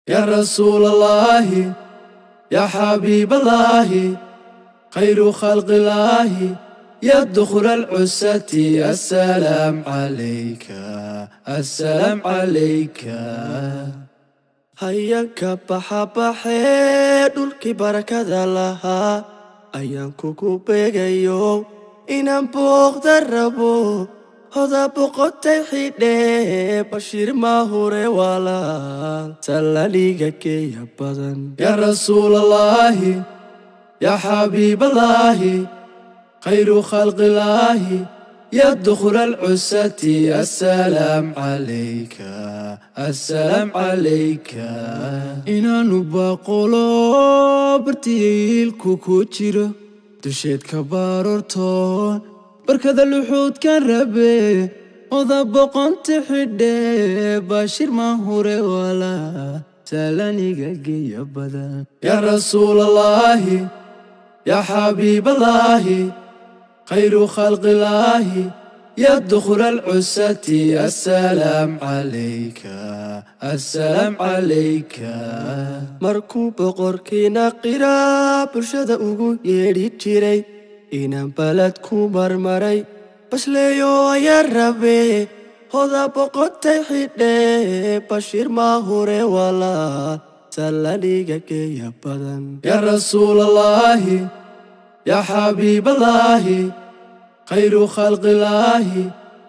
يا رسول الله يا حبيب الله خير خلق الله يا دخل العسة السلام عليك السلام عليك hayanka baxabaxee dhulkii barakada lahaa ayaan kugu beegayo inaan booqda rabo hoda boqotay xidhee bashiir mahure walaal salaliga keeya badan يا رسول الله يا حبيب الله خير خلق الله يا دخل العسة السلام عليك السلام عليك inaanu baaqolo bartiilku ku jiro dusheedka baarortoon barkada luxuudkan rabe oda boqonta xidhee bashiir mahure walaal salaniga geeya badan يا رسول الله يا حبيب الله خير خلق الله يا دخل العسة السلام عليك السلام عليك markuu boqorkiina qiraa bulshada ugu yeedhi jiray inaan balad ku marmaray basleeyo ayaa rabe hoda boqotay xidhee bashiir mahure walaal salaniga geeya badan يا رسول الله يا حبيب الله خير خلق الله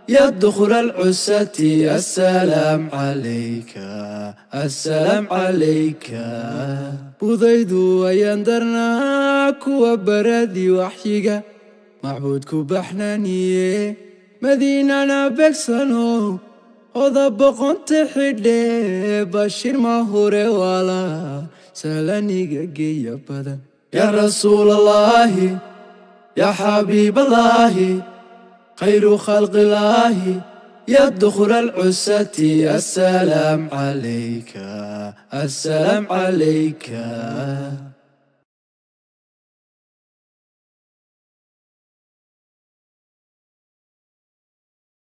يا دخل العسة السلام عليك السلام عليك budaydu ayaan darnaa kuwa baradii waxyiga macbuudku baxnaaniye madiinana beegsano oda boqonta xidhee bashiir mahure walaal salaniga geeya badan يا رسول الله يا حبيب الله خير خلق الله يا دخل العسة السلام عليك السلام عليك